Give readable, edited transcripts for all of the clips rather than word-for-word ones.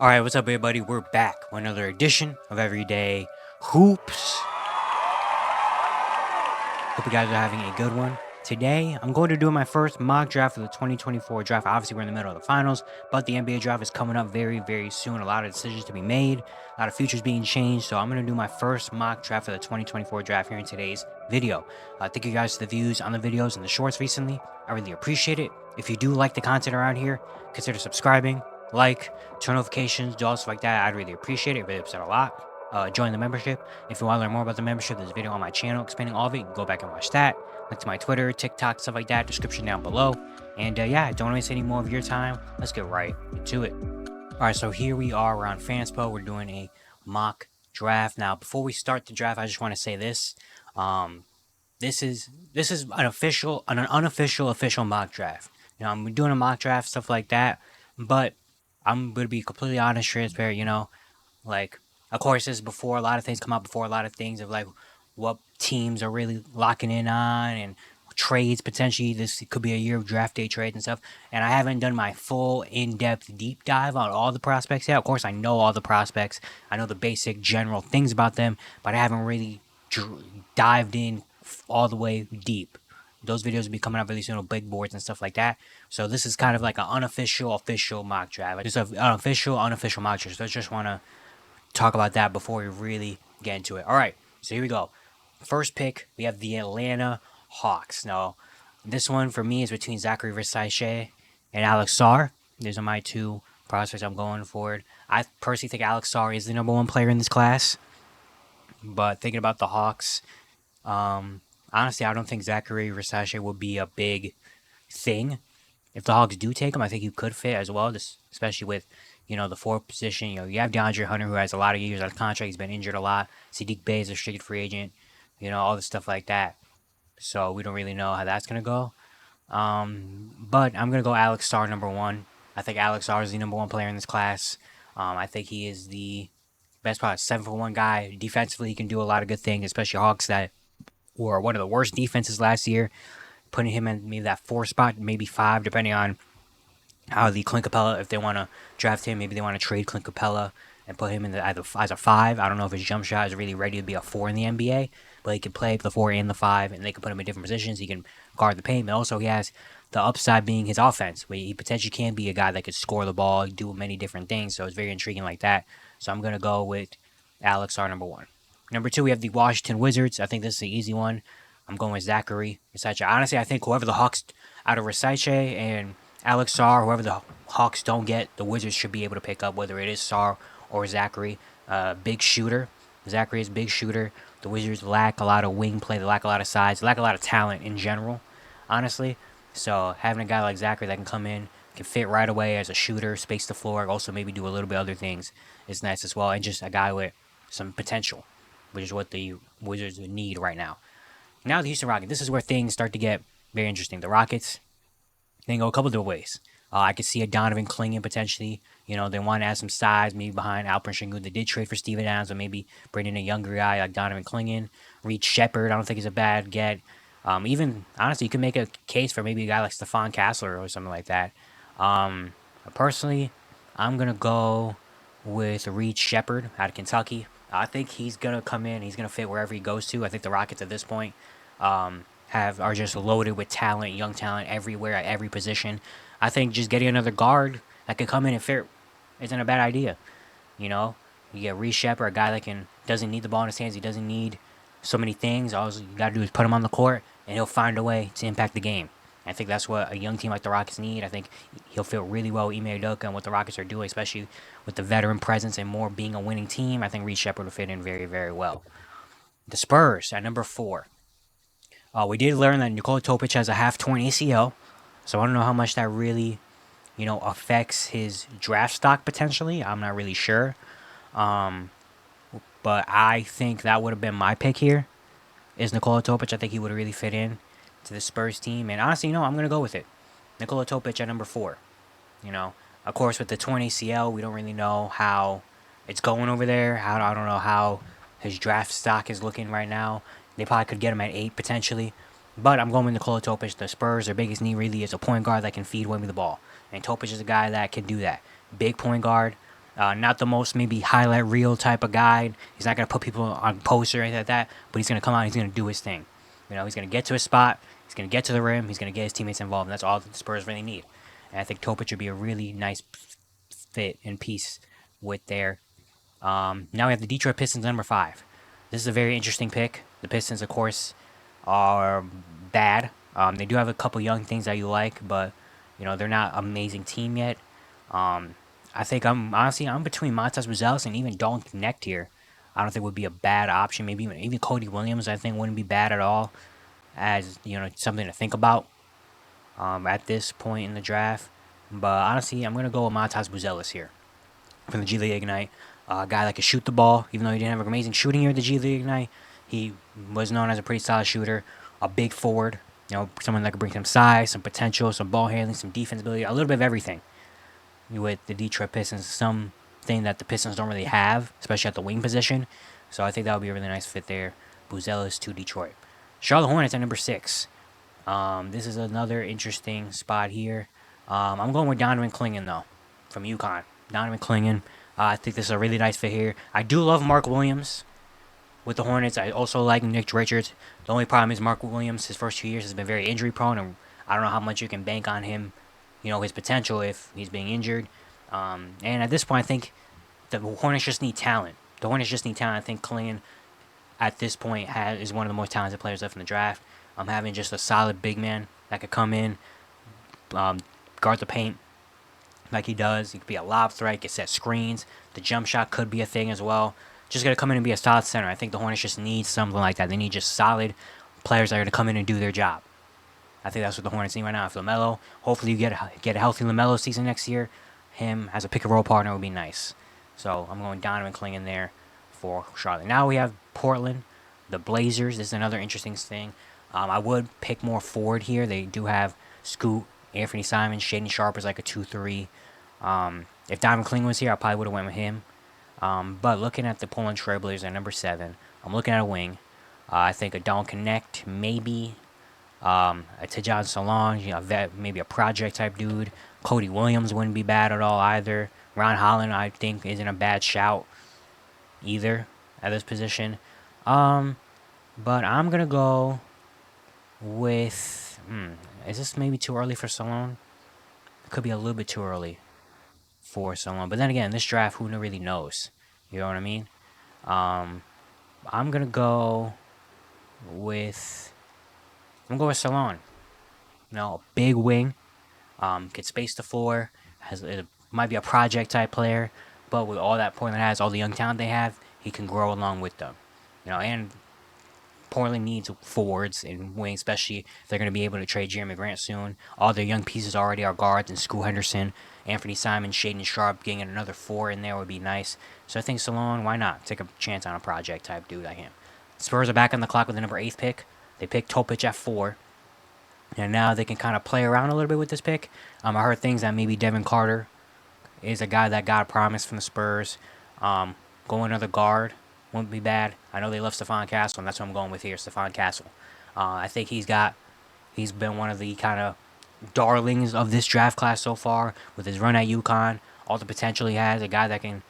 Alright, what's up everybody? We're back with another edition of Everyday Hoops. Hope you guys are having a good one. Today, I'm going to do my first mock draft for the 2024 draft. Obviously, we're in the middle of the finals, but the NBA draft is coming up very, very soon. A lot of decisions to be made, a lot of futures being changed. So I'm going to do my first mock draft for the 2024 draft here in today's video. Thank you guys for the views on the videos and the shorts recently. I really appreciate it. If you do like the content around here, consider subscribing, like, turn notifications, do all stuff like that. I'd really appreciate it. It really helps out a lot. Join the membership. If you want to learn more about the membership, there's a video on my channel explaining all of it. You can go back and watch that. Link to my Twitter, TikTok, stuff like that, description down below. And yeah, don't waste any more of your time. Let's get right into it. Alright, so here we are. We're on Fanspo. We're doing a mock draft. Now, before we start the draft, I just want to say this. This is an unofficial mock draft. You know, I'm doing a mock draft, stuff like that. But I'm gonna be completely honest, transparent, like, of course, this is before a lot of things come out, before a lot of things of like what teams are really locking in on and trades potentially. This could be a year of draft day trades and stuff. And I haven't done my full in-depth deep dive on all the prospects yet. Of course, I know all the prospects. I know the basic general things about them, but I haven't really dived in all the way deep. Those videos will be coming up really soon with big boards and stuff like that. So this is kind of like an official mock draft. Just an unofficial mock draft. So I just want to talk about that before we really get into it. All right, so here we go. First pick, we have the Atlanta Hawks. Now, this one for me is between Zachary Versace and Alex Sarr. These are my two prospects I'm going for. I personally think Alex Sarr is the number one player in this class. But thinking about the Hawks, honestly, I don't think Zachary Versace would be a big thing. If the Hawks do take him, I think he could fit as well, especially with, the fourth position. You have DeAndre Hunter, who has a lot of years on contract. He's been injured a lot. Sadiq Bey is a restricted free agent. All the stuff like that. So we don't really know how that's going to go. But I'm going to go Alex Sarr number one. I think Alex Sarr is the number one player in this class. I think he is the best, probably 7-for-1 guy. Defensively, he can do a lot of good things, especially Hawks that were one of the worst defenses last year. Putting him in maybe that 4 spot, maybe 5, depending on how the Clint Capella, if they want to draft him, maybe they want to trade Clint Capella and put him in either as a 5. I don't know if his jump shot is really ready to be a 4 in the NBA, but he can play the 4 and the 5, and they can put him in different positions. He can guard the paint, but also he has the upside being his offense, where he potentially can be a guy that could score the ball, do many different things, so it's very intriguing like that. So I'm going to go with Alex Sarr number 1. Number 2, we have the Washington Wizards. I think this is an easy one. I'm going with Zachary Versace. Honestly, I think whoever the Hawks, out of Versace and Alex Sarr, whoever the Hawks don't get, the Wizards should be able to pick up, whether it is Sarr or Zachary. Big shooter. Zachary is a big shooter. The Wizards lack a lot of wing play. They lack a lot of size. They lack a lot of talent in general, honestly. So having a guy like Zachary that can come in, can fit right away as a shooter, space the floor, also maybe do a little bit of other things is nice as well. And just a guy with some potential, which is what the Wizards need right now. Now the Houston Rockets. This is where things start to get very interesting. The Rockets, they can go a couple different ways. I could see a Donovan Clingan potentially. They want to add some size, maybe behind Alperen Sengun. They did trade for Steven Adams, but maybe bring in a younger guy like Donovan Clingan. Reed Shepard, I don't think he's a bad get. Even, honestly, you could make a case for maybe a guy like Stephon Castler or something like that. Personally, I'm going to go with Reed Shepard out of Kentucky. I think he's going to come in. He's going to fit wherever he goes to. I think the Rockets at this point are just loaded with talent, young talent everywhere at every position. I think just getting another guard that can come in and fit isn't a bad idea. You get Reed Shepard, a guy that doesn't need the ball in his hands. He doesn't need so many things. All you got to do is put him on the court, and he'll find a way to impact the game. I think that's what a young team like the Rockets need. I think he'll fit really well with Ime Udoka and what the Rockets are doing, especially with the veteran presence and more being a winning team. I think Reed Shepard will fit in very, very well. The Spurs at number 4. We did learn that Nikola Topic has a half-torn ACL, so I don't know how much that really, affects his draft stock potentially. I'm not really sure. But I think that would have been my pick here, is Nikola Topic. I think he would really fit in to the Spurs team. And honestly, I'm going to go with it. Nikola Topic at number 4. Of course, with the torn ACL, we don't really know how it's going over there. I don't know how his draft stock is looking right now. They probably could get him at 8 potentially. But I'm going with Nikola Topic. The Spurs, their biggest need really is a point guard that can feed Wemby the ball. And Topic is a guy that can do that. Big point guard, Not the most maybe highlight reel type of guy. He's not gonna put people on poster or anything like that. But he's gonna come out. He's gonna do his thing. He's gonna get to his spot. He's gonna get to the rim. He's gonna get his teammates involved. And that's all the Spurs really need. And I think Topic would be a really nice fit and piece with there. Now we have the Detroit Pistons number 5. This is a very interesting pick. The Pistons, of course, are bad. They do have a couple young things that you like, but they're not an amazing team yet. I think I'm between Montas Buzelis and even Dalton Connect here. I don't think would be a bad option. Maybe even Cody Williams, I think wouldn't be bad at all. As something to think about at this point in the draft. But honestly, I'm gonna go with Montas Buzelis here from the G League Ignite. A guy that can shoot the ball, even though he didn't have an amazing shooting year at the G League Ignite. He was known as a pretty solid shooter, a big forward. Someone that could bring some size, some potential, some ball handling, some defense ability, a little bit of everything. With the Detroit Pistons, something that the Pistons don't really have, especially at the wing position. So I think that would be a really nice fit there. Buzelis to Detroit. Charlotte Hornets at number 6. This is another interesting spot here. I'm going with Donovan Clingan, though, from UConn. Donovan Clingan. I think this is a really nice fit here. I do love Mark Williams with the Hornets. I also like Nick Richards. The only problem is Mark Williams, his first 2 years, has been very injury prone, and I don't know how much you can bank on him, his potential if he's being injured. And at this point, I think the Hornets just need talent. I think Clingan, at this point, is one of the most talented players left in the draft. Having just a solid big man that could come in, guard the paint like he does. He could be a lob threat, get set screens. The jump shot could be a thing as well. Just going to come in and be a solid center. I think the Hornets just need something like that. They need just solid players that are going to come in and do their job. I think that's what the Hornets need right now. If LaMelo, hopefully you get a healthy LaMelo season next year. Him as a pick-and-roll partner would be nice. So I'm going Donovan Clingan there for Charlotte. Now we have Portland, the Blazers. This is another interesting thing. I would pick more forward here. They do have Scoot, Anthony Simons, Shaedon Sharpe is like a 2-3. If Donovan Clingan was here, I probably would have went with him. But looking at the Portland Trailblazers at number 7, I'm looking at a wing. I think a Don Connect, maybe. A Tidjane Solange, maybe a project type dude. Cody Williams wouldn't be bad at all either. Ron Holland, I think, isn't a bad shout either at this position. But I'm going to go with... is this maybe too early for Salone? It could be a little bit too early for Salone. But then again, this draft, who really knows? You know what I mean? I'm going to go with... Salone. A big wing. Can space the floor. Might be a project type player. But with all that Portland has, all the young talent they have, he can grow along with them. And Portland needs forwards and wings, especially if they're going to be able to trade Jeremy Grant soon. All their young pieces already are guards, and Scoot Henderson, Anthony Simons, Shaedon Sharpe, getting another 4 in there would be nice. So I think Salone, why not? Take a chance on a project type dude like him. Spurs are back on the clock with the number 8 pick. They picked Topic at 4. And now they can kind of play around a little bit with this pick. I heard things that maybe Devin Carter is a guy that got promised from the Spurs. Go another guard wouldn't be bad. I know they left Stephon Castle, and that's what I'm going with here, Stephon Castle. I think he's been one of the kind of darlings of this draft class so far with his run at UConn, all the potential he has, a guy that can,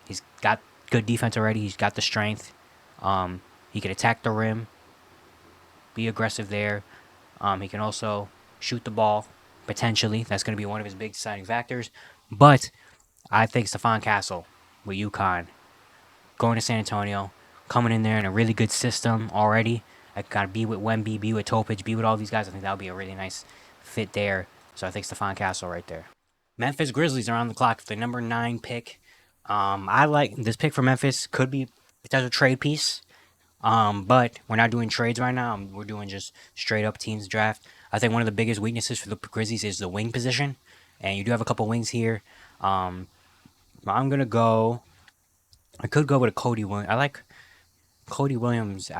he's got good defense already, he's got the strength. He can attack the rim, be aggressive there. He can also shoot the ball, potentially. That's going to be one of his big deciding factors. But I think Stephon Castle with UConn, going to San Antonio, coming in there in a really good system already. I got to be with Wemby, be with Topic, be with all these guys. I think that would be a really nice fit there. So I think Stephon Castle right there. Memphis Grizzlies are on the clock for the number 9 pick. I like this pick for Memphis. Could be a potential trade piece. But we're not doing trades right now. We're doing just straight up teams draft. I think one of the biggest weaknesses for the Grizzlies is the wing position. And you do have a couple wings here. I'm going to go... I could go with a Cody Williams. I like Cody Williams.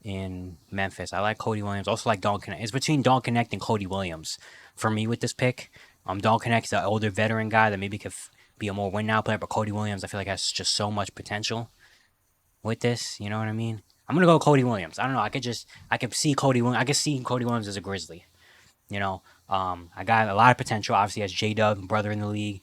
In Memphis. I like Cody Williams. Also like Dalton Connect. It's between Dalton Connect and Cody Williams for me with this pick. Dalton Connect is an older veteran guy that maybe could be a more win now player, but Cody Williams I feel like has just so much potential with this. You know what I mean? I'm gonna go Cody Williams. I don't know. I could see Cody Williams as a Grizzly. I got a lot of potential. Obviously, as J-Dub, brother in the league.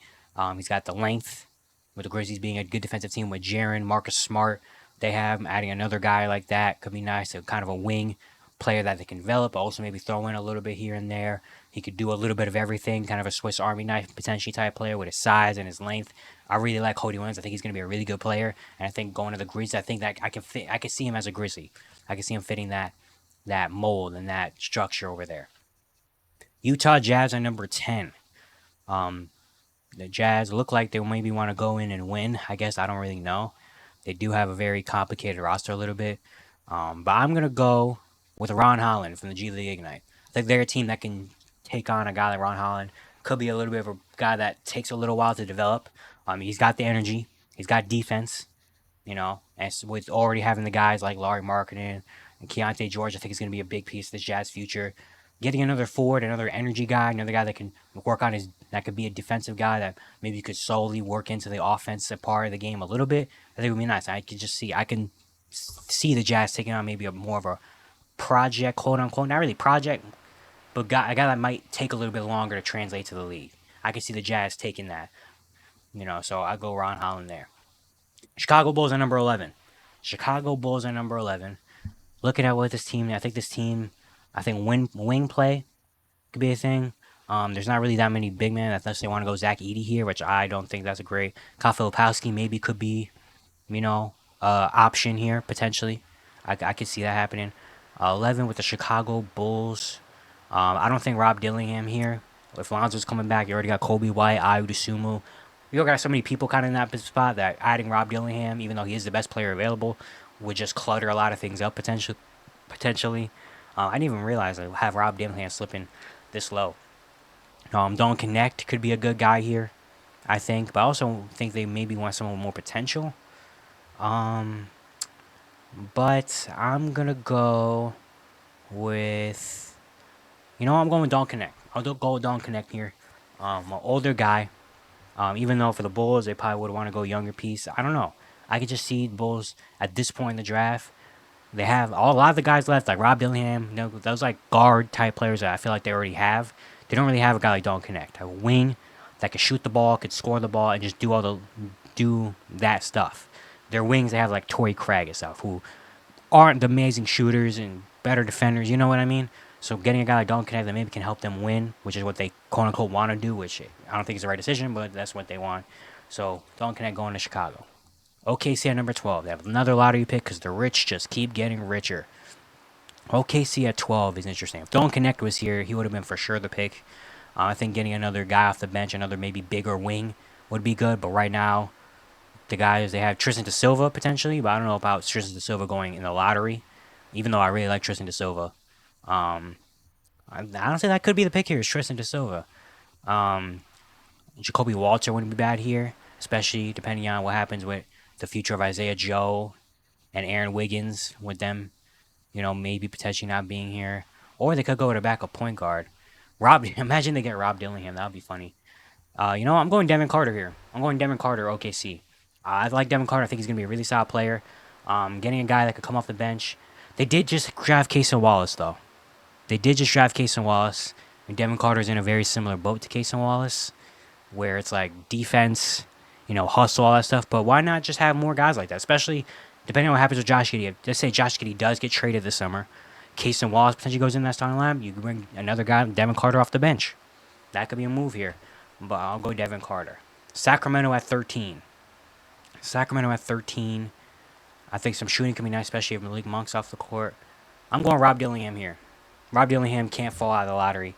He's got the length with the Grizzlies being a good defensive team with Jaren, Marcus Smart. They have adding another guy like that could be nice. A kind of a wing player that they can develop. Also maybe throw in a little bit here and there. He could do a little bit of everything. Kind of a Swiss Army knife potentially type player with his size and his length. I really like Cody Williams. I think he's going to be a really good player. And I think going to the Grizzlies, I think that I can see him as a Grizzly. I can see him fitting that mold and that structure over there. Utah Jazz are number 10. The Jazz look like they maybe want to go in and win. I guess I don't really know. They do have a very complicated roster a little bit. But I'm going to go with Ron Holland from the G League Ignite. I think they're a team that can take on a guy like Ron Holland. Could be a little bit of a guy that takes a little while to develop. He's got the energy. He's got defense. And with already having the guys like Larry Markkinen and Keontae George, I think is going to be a big piece of this Jazz future. Getting another forward, another energy guy, another guy that can work on that could be a defensive guy that maybe could solely work into the offensive part of the game a little bit. I think it would be nice. I can see the Jazz taking on maybe more of a project, quote unquote, not really project, but a guy that might take a little bit longer to translate to the league. I can see the Jazz taking that, so I go Ron Holland there. Chicago Bulls are number 11. Chicago Bulls are number 11. Looking at what this team, I think wing play could be a thing. There's not really that many big men unless they want to go Zach Edey here, which I don't think that's a great. Kyle Filipowski maybe could be, option here potentially. I could see that happening. 11 with the Chicago Bulls. I don't think Rob Dillingham here. If Lonzo's coming back, you already got Kobe White, Ayo Dosunmu. You got so many people kind of in that spot that adding Rob Dillingham, even though he is the best player available, would just clutter a lot of things up potentially. I didn't even realize I have Rob Dillingham slipping this low. Don't Connect could be a good guy here, I think, but I also think they maybe want someone with more potential. But I'm gonna go with, I'm going with Don't Connect. I'll go with Don't Connect here. An older guy. Even though for the Bulls they probably would want to go younger piece. I don't know. I could just see the Bulls at this point in the draft. They have a lot of the guys left, like Rob Dillingham. Those like guard type players that I feel like they already have. They don't really have a guy like Don't Connect. A wing that could shoot the ball, could score the ball, and just do that stuff. Their wings, they have like Torrey Craig and stuff, who aren't the amazing shooters and better defenders. You know what I mean? So getting a guy like Don't Connect that maybe can help them win, which is what they quote unquote want to do, which I don't think is the right decision, but that's what they want. So Don't Connect going to Chicago. OKC at number 12. They have another lottery pick because the rich just keep getting richer. OKC at 12 is interesting. If Don't Connect was here, he would have been for sure the pick. I think getting another guy off the bench, another maybe bigger wing, would be good. But right now, the guys, they have Tristan da Silva potentially, but I don't know about Tristan da Silva going in the lottery, even though I really like Tristan da Silva. I don't think that could be the pick here, is Tristan da Silva. Jacoby Walter wouldn't be bad here, especially depending on what happens with the future of Isaiah Joe and Aaron Wiggins with them, maybe potentially not being here. Or they could go with a backup point guard. Imagine they get Rob Dillingham. That would be funny. I'm going Devin Carter here. I'm going Devin Carter, OKC. I like Devin Carter. I think he's going to be a really solid player. Getting a guy that could come off the bench. They did just draft Cason Wallace, though. And Devin Carter's in a very similar boat to Cason Wallace, where it's like defense, hustle, all that stuff. But why not just have more guys like that? Especially depending on what happens with Josh Giddey. Let's say Josh Giddey does get traded this summer. Cason Wallace potentially goes in that starting lineup. You can bring another guy, Devin Carter, off the bench. That could be a move here. But I'll go Devin Carter. Sacramento at 13. I think some shooting can be nice, especially if Malik Monk's off the court. I'm going Rob Dillingham here. Rob Dillingham can't fall out of the lottery.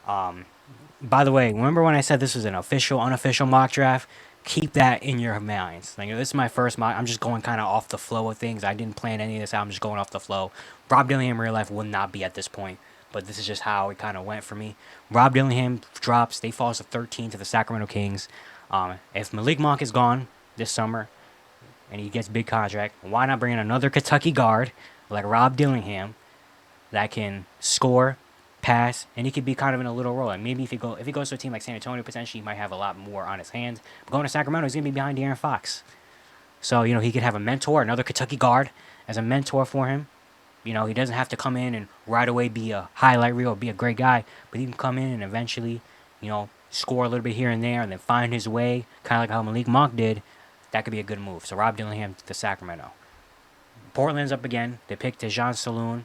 By the way, remember when I said this was an official, unofficial mock draft? Keep that in your minds. This is my first mock. I'm just going kind of off the flow of things. I didn't plan any of this out. I'm just going off the flow. Rob Dillingham in real life will not be at this point, but this is just how it kind of went for me. Rob Dillingham drops. They fall to 13 to the Sacramento Kings. If Malik Monk is gone this summer and he gets a big contract, why not bring in another Kentucky guard like Rob Dillingham that can score, pass, and he could be kind of in a little role. And maybe if he goes to a team like San Antonio, potentially he might have a lot more on his hands. But going to Sacramento, he's gonna be behind De'Aaron Fox. So he could have a mentor, another Kentucky guard as a mentor for him. He doesn't have to come in and right away be a highlight reel or be a great guy, but he can come in and eventually, score a little bit here and there, and then find his way, kind of like how Malik Monk did, that could be a good move. So Rob Dillingham to Sacramento. Portland's up again. They picked Dejan Saloon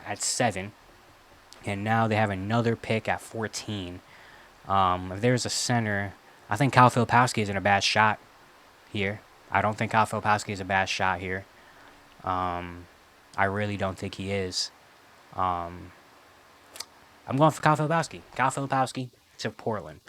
at 7, and now they have another pick at 14. If there's a center, I think Kyle Filipowski isn't a bad shot here. I don't think Kyle Filipowski is a bad shot here. I really don't think he is. I'm going for Kyle Filipowski. Kyle Filipowski to Portland.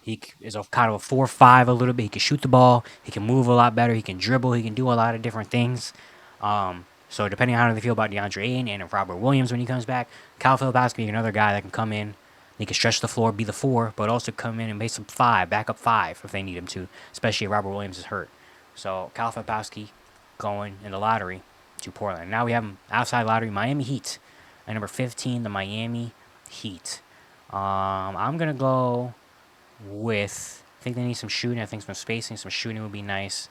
He is a kind of a 4-5 a little bit. He can shoot the ball. He can move a lot better. He can dribble. He can do a lot of different things. So depending on how they feel about DeAndre Ayton and Robert Williams when he comes back, Kyle Filipowski is another guy that can come in. He can stretch the floor, be the 4, but also come in and make some 5, backup 5 if they need him to, especially if Robert Williams is hurt. So Kyle Filipowski going in the lottery to Portland. Now we have outside lottery, Miami Heat. At number 15, the Miami Heat. I'm going to go with, I think they need some shooting. I think some spacing, some shooting would be nice.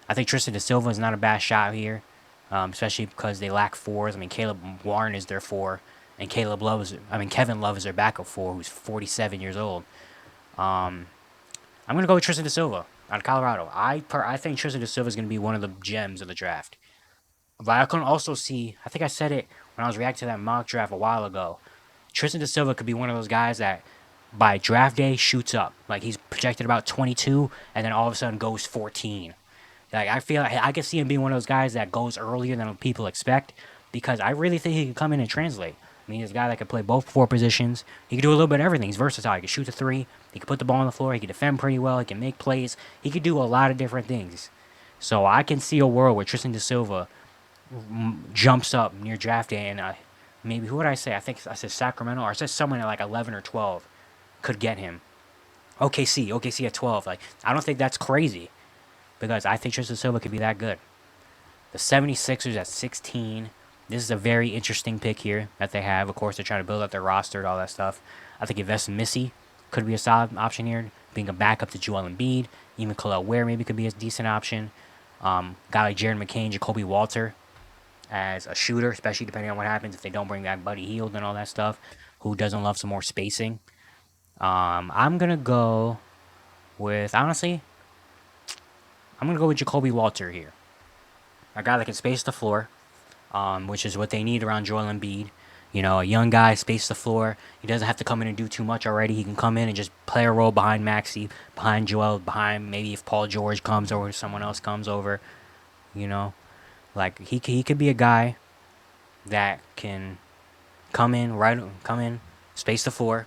I think Tristan da Silva is not a bad shot here, especially because they lack 4s. I mean, Caleb Warren is their 4, and Kevin Love is their backup 4, who's 47 years old. I'm going to go with Tristan da Silva out of Colorado. I think Tristan da Silva is going to be one of the gems of the draft. But I can also see, I think I said it when I was reacting to that mock draft a while ago, Tristan da Silva could be one of those guys that by draft day shoots up. Like he's projected about 22 and then all of a sudden goes 14. Like I feel like I could see him being one of those guys that goes earlier than people expect because I really think he could come in and translate. I mean, he's a guy that could play both 4 positions. He can do a little bit of everything. He's versatile. He can shoot the 3. He can put the ball on the floor. He can defend pretty well. He can make plays. He could do a lot of different things. So I can see a world where Tristan da Silva jumps up near draft day, and maybe who would I say? I think I said Sacramento, or I said someone at like 11 or 12 could get him. OKC at 12. Like I don't think that's crazy because I think Tristan Silva could be that good. The 76ers at 16. This is a very interesting pick here that they have. Of course, they're trying to build up their roster and all that stuff. I think Yves Missy could be a solid option here, being a backup to Joel Embiid. Even Khalil Ware maybe could be a decent option. Guy like Jared McCain, Jacoby Walter as a shooter, especially depending on what happens if they don't bring back Buddy Hield and all that stuff, who doesn't love some more spacing. I'm going to go with, honestly, I'm going to go with Jacoby Walter here. A guy that can space the floor, which is what they need around Joel Embiid. You know, a young guy, space the floor. He doesn't have to come in and do too much already. He can come in and just play a role behind Maxey, behind Joel, behind maybe if Paul George comes over, someone else comes over. You know, like he could be a guy that can come in, space the floor,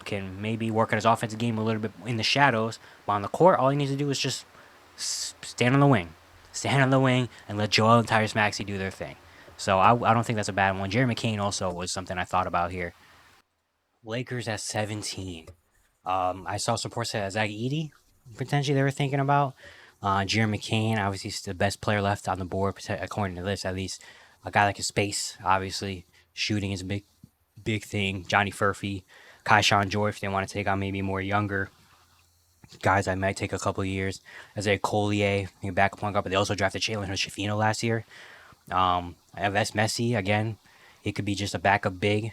can maybe work on his offensive game a little bit in the shadows, but on the court, all he needs to do is just stand on the wing. Stand on the wing and let Joel and Tyrese Maxey do their thing. So I don't think that's a bad one. Jerry McCain also was something I thought about here. Lakers at 17. I saw some reports that Zach Edey potentially they were thinking about. Jerry McCain, obviously, is the best player left on the board, according to this, at least. A guy that can space, obviously. Shooting is a big thing. Johnny Furphy, Kaishan Joy, if they want to take on maybe more younger guys that might take a couple of years. Isaiah Collier, backup point guard, but they also drafted Jalen Hood-Schifino last year. I have S. Messi, again. It could be just a backup big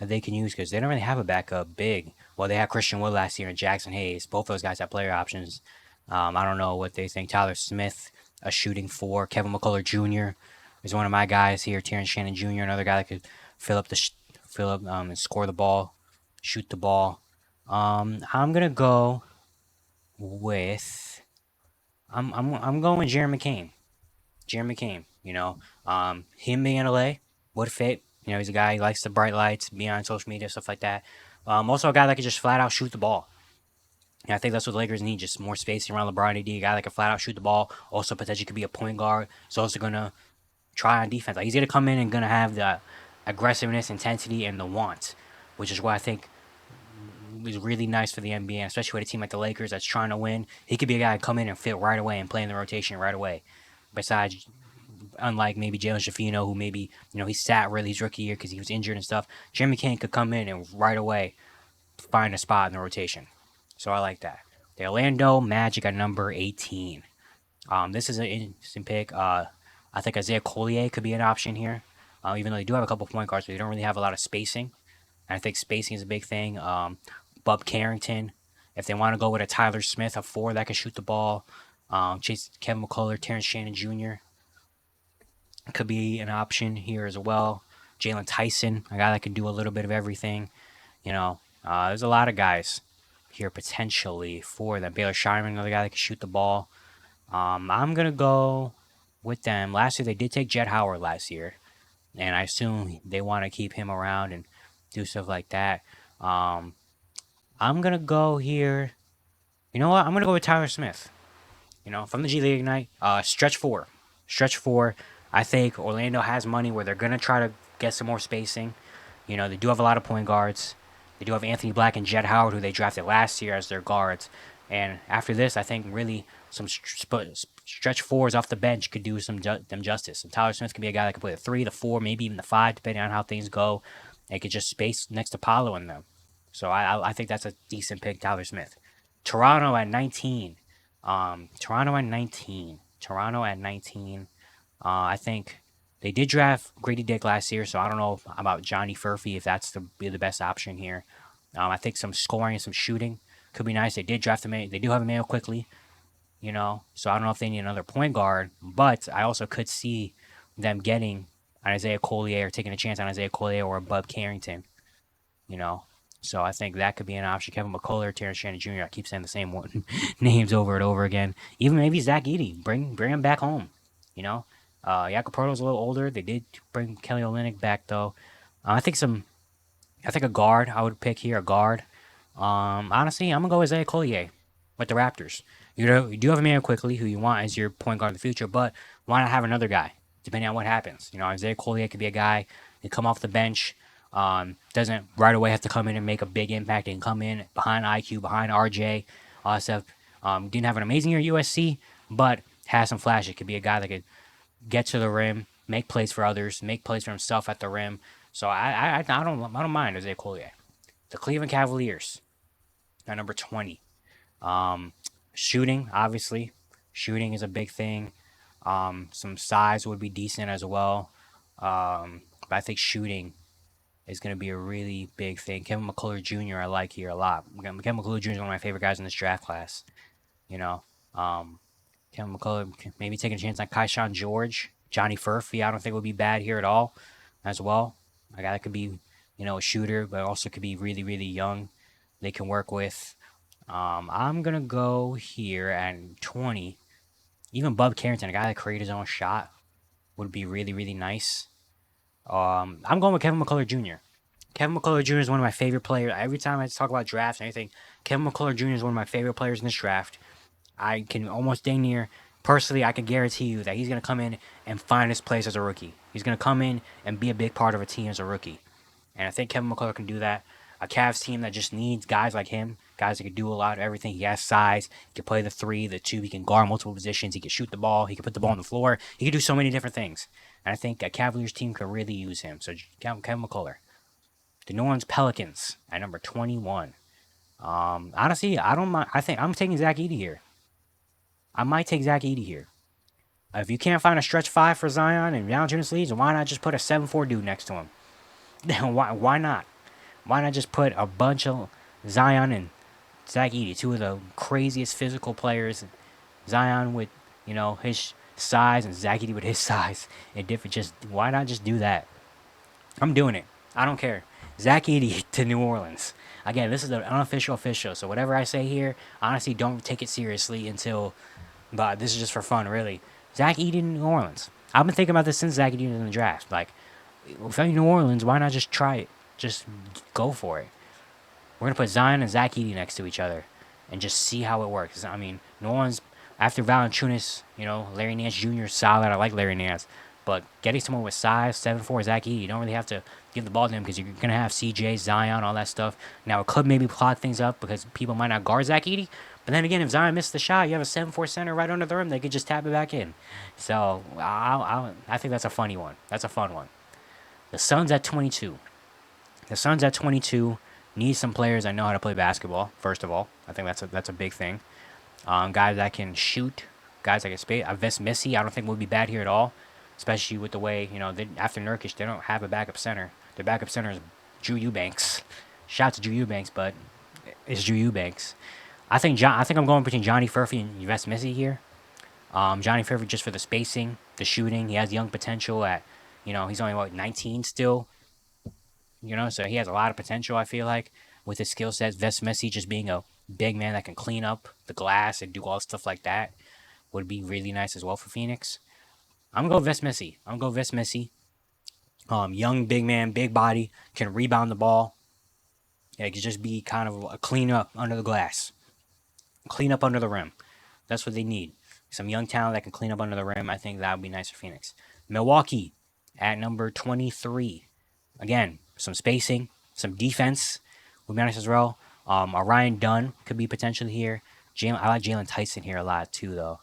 that they can use because they don't really have a backup big. Well, they had Christian Wood last year and Jackson Hayes. Both those guys have player options. I don't know what they think. Tyler Smith, a shooting 4. Kevin McCullough Jr. is one of my guys here. Terrence Shannon Jr., another guy that could fill up and score the ball, shoot the ball. I'm gonna go with I'm going with Jerry McCain. Jerry McCain. You know, him being in LA would fit. You know, he's a guy who likes the bright lights, be on social media, stuff like that. Also a guy that could just flat out shoot the ball. And I think that's what the Lakers need, just more spacing around LeBron AD, a guy that can flat out shoot the ball. Also potentially could be a point guard. He's also gonna try on defense. Like he's gonna come in and gonna have the aggressiveness, intensity, and the want, which is what I think is really nice for the NBA, especially with a team like the Lakers that's trying to win. He could be a guy to come in and fit right away and play in the rotation right away. Besides, unlike maybe Jalen Schifino, who maybe, he sat really his rookie year because he was injured and stuff, Jim McCain could come in and right away find a spot in the rotation. So I like that. The Orlando Magic at number 18. This is an interesting pick. I think Isaiah Collier could be an option here, even though they do have a couple point guards, but they don't really have a lot of spacing. And I think spacing is a big thing. Bub Carrington. If they want to go with a Tyler Smith, a 4 that can shoot the ball, Chase Kevin McCullough, Terrence Shannon Jr. could be an option here as well. Jalen Tyson, a guy that can do a little bit of everything. There's a lot of guys here potentially for them. Baylor Shireman, another guy that can shoot the ball. I'm going to go with them. Last year, they did take Jett Howard last year, and I assume they want to keep him around and do stuff like that. I'm going to go here. You know what? I'm going to go with Tyler Smith. From the G League Ignite, stretch 4. Stretch 4. I think Orlando has money where they're going to try to get some more spacing. They do have a lot of point guards. They do have Anthony Black and Jett Howard, who they drafted last year as their guards. And after this, I think really some stretch 4s off the bench could do them justice. And Tyler Smith could be a guy that could play the 3, the 4, maybe even the 5, depending on how things go. And could just space next to Paolo in them. So I think that's a decent pick, Tyler Smith. Toronto at 19. Toronto at 19. I think they did draft Grady Dick last year, so I don't know about Johnny Furphy if that's the best option here. I think some scoring and some shooting could be nice. They did draft him. They do have Emmanuel Quickly, so I don't know if they need another point guard, but I also could see them getting an Isaiah Collier or taking a chance on Isaiah Collier or a Bub Carrington, So I think that could be an option. Kevin McCullough, Terrence Shannon Jr. I keep saying the same one names over and over again. Even maybe Zach Edey. Bring him back home. Jakob Poeltl's a little older. They did bring Kelly Olynyk back though. I think a guard I would pick here. A guard. Honestly, I'm gonna go with Isaiah Collier with the Raptors. You do have a man quickly who you want as your point guard in the future, but why not have another guy depending on what happens? Isaiah Collier could be a guy that come off the bench. Doesn't right away have to come in and make a big impact. And come in behind IQ, behind RJ, all that stuff. Didn't have an amazing year at USC, but has some flash. It could be a guy that could get to the rim, make plays for others, make plays for himself at the rim. So I don't mind Isaiah Collier. The Cleveland Cavaliers at number 20. Shooting, obviously, shooting is a big thing. Some size would be decent as well. But I think shooting is going to be a really big thing. Kevin McCullough Jr. I like here a lot. Kevin McCullough Jr. is one of my favorite guys in this draft class. Kevin McCullough maybe taking a chance on Kaishan George. Johnny Furphy I don't think would be bad here at all as well. A guy that could be, a shooter, but also could be really, really young. They can work with. I'm going to go here at 20. Even Bub Carrington, a guy that created his own shot, would be really, really nice. I'm going with Kevin McCullough Jr. Kevin McCullough Jr. is one of my favorite players. Every time I talk about drafts and anything, Kevin McCullough Jr. is one of my favorite players in this draft. I can almost dang near, personally, I can guarantee you that he's going to come in and find his place as a rookie. He's going to come in and be a big part of a team as a rookie. And I think Kevin McCullough can do that. A Cavs team that just needs guys like him, guys that can do a lot of everything. He has size. He can play the 3, the 2. He can guard multiple positions. He can shoot the ball. He can put the ball on the floor. He can do so many different things. And I think a Cavaliers team could really use him. So Kevin McCullough. The New Orleans Pelicans at number 21. Honestly, I don't mind. I think I'm taking Zach Edey here. I might take Zach Edey here. If you can't find a stretch 5 for Zion and Valanciunas leads, why not just put a 7'4" dude next to him? Why not? Why not just put a bunch of Zion and Zach Edey, two of the craziest physical players? Zion with, his size and Zach Edey with his size. And different. Why not just do that? I'm doing it. I don't care. Zach Edey to New Orleans. Again, this is the unofficial official. So whatever I say here, honestly, don't take it seriously but this is just for fun, really. Zach Edey to New Orleans. I've been thinking about this since Zach Edey was in the draft. Like, if I'm in New Orleans, why not just try it? Just go for it. We're going to put Zion and Zach Edey next to each other and just see how it works. I mean, New Orleans, after Valanciunas, Larry Nance Jr. is solid. I like Larry Nance. But getting someone with size, 7'4", Zach Edey, you don't really have to give the ball to him because you're going to have CJ, Zion, all that stuff. Now, it could maybe plot things up because people might not guard Zach Edey. But then again, if Zion missed the shot, you have a 7'4" center right under the rim. They could just tap it back in. So, I think that's a funny one. That's a fun one. The Suns at 22. The Suns at 22 need some players that know how to play basketball, first of all. I think that's a big thing. Guys that can shoot. Guys that can space. Ves Missy, I don't think would be bad here at all. Especially with the way, after Nurkic, they don't have a backup center. Their backup center is Drew Eubanks. Shout out to Drew Eubanks, but is Drew Eubanks. I think I'm going between Johnny Furphy and Yves Messi here. Johnny Furphy just for the spacing, the shooting. He has young potential at, he's only 19 still. So he has a lot of potential. I feel like with his skill sets, Yves Messi just being a big man that can clean up the glass and do all stuff like that would be really nice as well for Phoenix. I'm gonna go Yves Messi. I'm gonna go Yves Messi. Young big man, big body, can rebound the ball. Yeah, it could just be kind of a clean up under the glass, clean up under the rim. That's what they need. Some young talent that can clean up under the rim. I think that would be nice for Phoenix. Milwaukee at number 23. Again, some spacing, some defense would be nice as well. Ryan Dunn could be potentially here. I like Jalen Tyson here a lot too, though.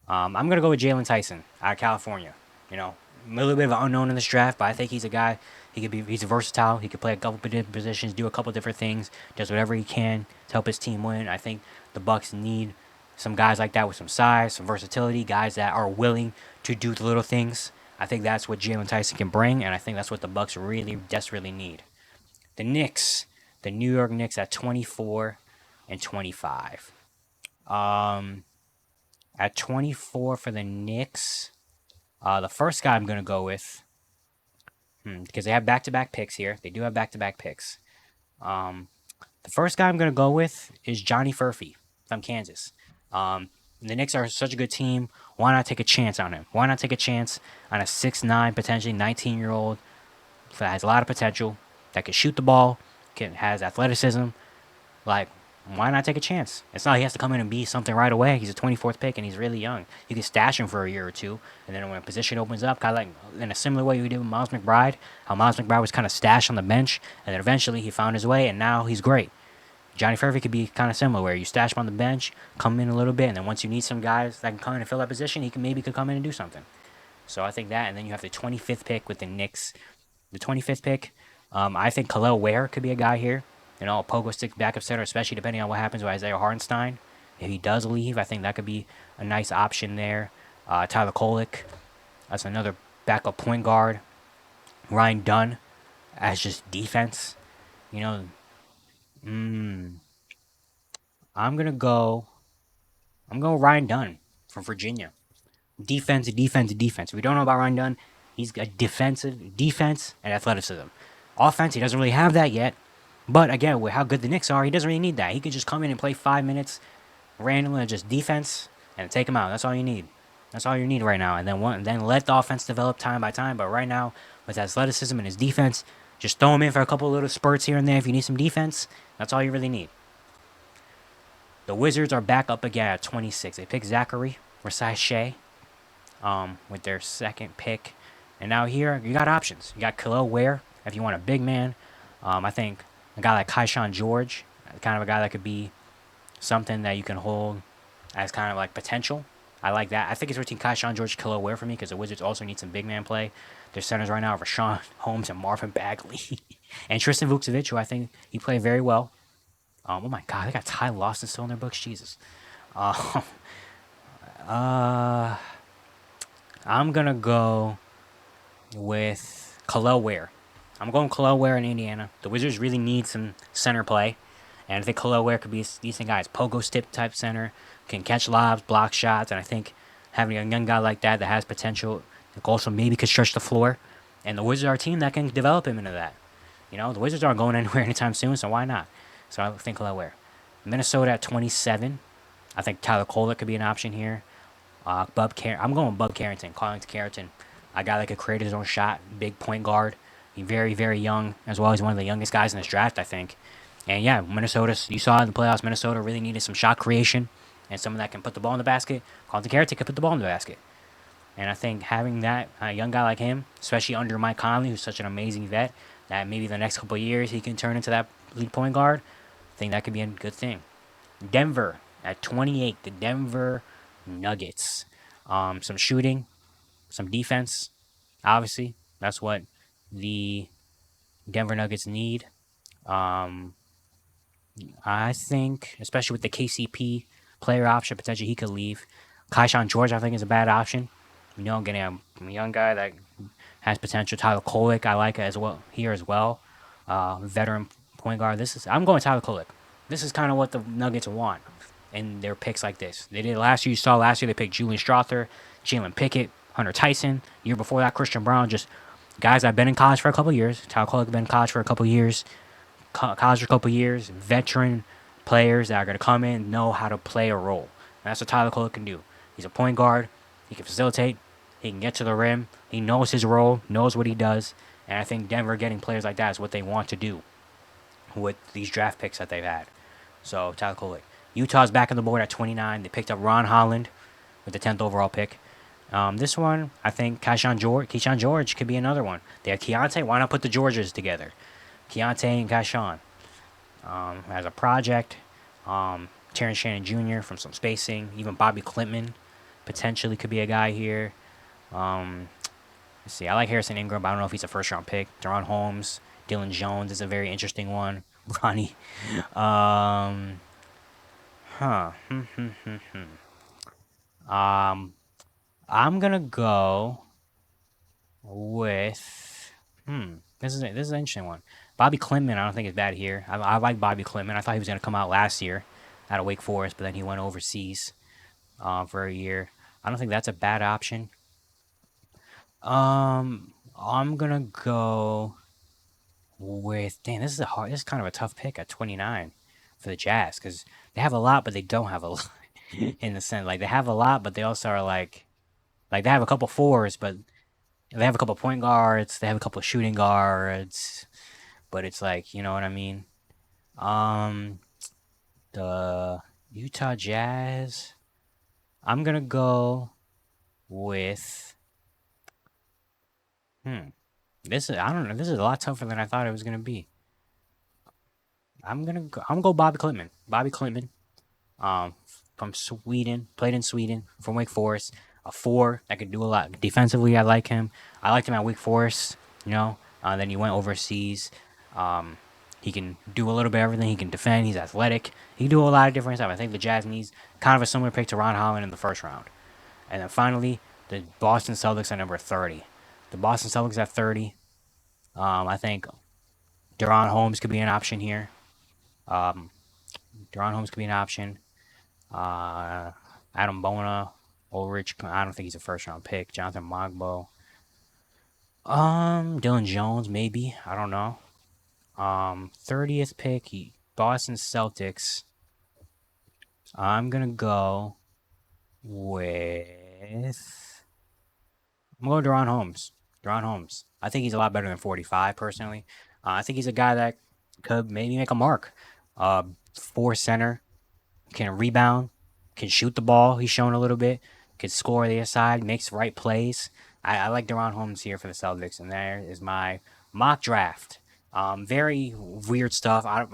I'm gonna go with Jalen Tyson out of California. A little bit of an unknown in this draft, but I think he's a guy. He's versatile. He could play a couple different positions, do a couple different things, does whatever he can to help his team win. I think the Bucks need some guys like that with some size, some versatility, guys that are willing to do the little things. I think that's what Jalen Tyson can bring, and I think that's what the Bucks really desperately need. The Knicks, the New York Knicks at 24 and 25. At 24 for the Knicks, the first guy I'm going to go with, because they have back-to-back picks here. They do have back-to-back picks. The first guy I'm going to go with is Johnny Furphy from Kansas. The Knicks are such a good team. Why not take a chance on him? Why not take a chance on a 6'9", potentially 19-year-old that has a lot of potential, that can shoot the ball, has athleticism? Like, why not take a chance? It's not like he has to come in and be something right away. He's a 24th pick, and he's really young. You can stash him for a year or two, and then when a position opens up, kind of like in a similar way you did with Miles McBride, how Miles McBride was kind of stashed on the bench, and then eventually he found his way, and now he's great. Johnny Furphy could be kind of similar, where you stash him on the bench, come in a little bit, and then once you need some guys that can come in and fill that position, he could come in and do something. So I think that, and then you have the 25th pick with the Knicks. The 25th pick, I think Khalil Ware could be a guy here. A pogo stick backup center, especially depending on what happens with Isaiah Hartenstein. If he does leave, I think that could be a nice option there. Tyler Kolek, that's another backup point guard. Ryan Dunn as just defense. I'm going Ryan Dunn from Virginia. Defense. We don't know about Ryan Dunn. He's got defense and athleticism. Offense, he doesn't really have that yet. But again, with how good the Knicks are, he doesn't really need that. He could just come in and play 5 minutes randomly, just defense, and take him out. That's all you need. That's all you need right now. And then let the offense develop time by time. But right now, with athleticism and his defense, just throw him in for a couple little spurts here and there if you need some defense. That's all you really need. The Wizards are back up again at 26. They picked Zachary Shai with their second pick. And now here, you got options. You got Khalil Ware if you want a big man. I think a guy like Kaishan George, kind of a guy that could be something that you can hold as kind of like potential. I like that. I think it's between Kaishan George and Khalil Ware for me because the Wizards also need some big man play. Their centers right now are Rashawn Holmes and Marvin Bagley. And Tristan Vukcevic, who I think he played very well. Oh my God, they got Ty Lawson still in their books. Jesus. I'm gonna go with Khalil Ware. I'm going Khalil Ware in Indiana. The Wizards really need some center play, and I think Khalil Ware could be a decent guy. It's pogo stick type center, can catch lobs, block shots, and I think having a young guy like that has potential, also maybe could stretch the floor. And the Wizards are a team that can develop him into that. The Wizards aren't going anywhere anytime soon, so why not? So I think Khalil Ware. Minnesota at 27. I think Tyler Kolek could be an option here. I'm going Bub Carrington, Collington Carrington. A guy that could create his own shot, big point guard. He's very, very young, as well. He's one of the youngest guys in this draft, I think. And yeah, Minnesota, you saw in the playoffs, Minnesota really needed some shot creation and someone that can put the ball in the basket. Collington Carrington can put the ball in the basket. And I think having that young guy like him, especially under Mike Conley, who's such an amazing vet, that maybe the next couple of years he can turn into that lead point guard, I think that could be a good thing. Denver at 28, the Denver Nuggets. Some shooting, some defense, obviously. That's what the Denver Nuggets need. I think, especially with the KCP player option, potentially he could leave. Kaishan George, I think, is a bad option. Getting a young guy that has potential. Tyler Kolek, I like it as well here as well. Veteran point guard. I'm going Tyler Kolek. this is kind of what the Nuggets want in their picks like this. They did last year. You saw last year they picked Julian Strother, Jalen Pickett, Hunter Tyson. Year before that, Christian Brown. Just guys that've been in college for a couple years. Tyler Kolek been in college for a couple years. College for a couple years. Veteran players that are going to come in, know how to play a role. And that's what Tyler Kolek can do. He's a point guard. He can facilitate. He can get to the rim. He knows his role, knows what he does. And I think Denver getting players like that is what they want to do with these draft picks that they've had. So, Tyler Kolek. Utah's back on the board at 29. They picked up Ron Holland with the 10th overall pick. This one, I think Keyshawn George could be another one. They have Keontae. Why not put the Georges together? Keontae and Keyshawn. As a project, Terrence Shannon Jr. from some spacing. Even Bobby Klintman potentially could be a guy here. Let's see. I like Harrison Ingram, but I don't know if he's a first-round pick. Deron Holmes. Dylan Jones is a very interesting one. Ronnie. I'm gonna go with This is an interesting one. Bobby Klintman, I don't think is bad here. I like Bobby Klintman. I thought he was gonna come out last year out of Wake Forest, but then he went overseas for a year. I don't think that's a bad option. I'm gonna go with this is kind of a tough pick at 29 for the Jazz because they have a lot, but they don't have a lot in the sense like they have a lot, but they also are like they have a couple fours, but they have a couple point guards, they have a couple shooting guards, but it's like you know what I mean. The Utah Jazz. I'm gonna go with This is I don't know. This is a lot tougher than I thought it was gonna be. I'm gonna go Bobby Klintman. Bobby Klintman, from Sweden, played in Sweden, from Wake Forest. A 4 that could do a lot defensively. I like him. I liked him at Wake Forest. You know, then he went overseas. He can do a little bit of everything. He can defend. He's athletic. He can do a lot of different stuff. I think the Jazz needs kind of a similar pick to Ron Holland in the first round. And then finally, the Boston Celtics at number 30. The Boston Celtics at 30. I think Deron Holmes could be an option here. Deron Holmes could be an option. Adam Bona, Ulrich. I don't think he's a first round pick. Jonathan Mogbo. Dylan Jones, maybe. I don't know. 30th pick, Boston Celtics. I'm gonna go with. I'm going to Deron Holmes. Deron Holmes. I think he's a lot better than 45, personally. I think he's a guy that could maybe make a mark. 4 center, can rebound, can shoot the ball. He's shown a little bit. Can score the other side, makes right plays. I like Deron Holmes here for the Celtics, and there is my mock draft. Very weird stuff. I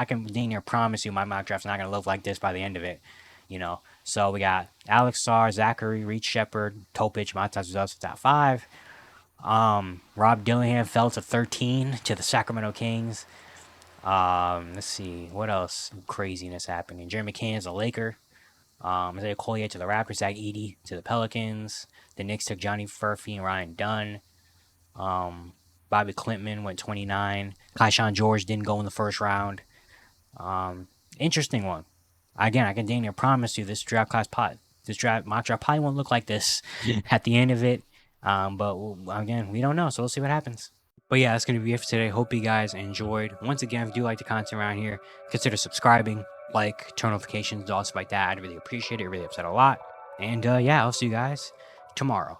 can dang near promise you my mock draft's not gonna look like this by the end of it. You know. So we got Alex Sarr, Zachary, Reed Shepard, Topic, Montas Uzos top 5. Rob Dillingham fell to 13 to the Sacramento Kings. Let's see what else craziness happening. Jeremy McCann's a Laker. Isaiah Collier to the Raptors. Zach Edey to the Pelicans. The Knicks took Johnny Furphy and Ryan Dunn. Bobby Klintman went 29. Keyshawn George didn't go in the first round. Interesting one. Again, I can dang near promise you this mock draft probably won't look like this at the end of it. But again, we don't know, so we'll see what happens. But yeah, that's going to be it for today. Hope you guys enjoyed. Once again, if you do like the content around here, consider subscribing, turn notifications, all stuff like that. I'd really appreciate it. It really upset a lot. And yeah, I'll see you guys tomorrow.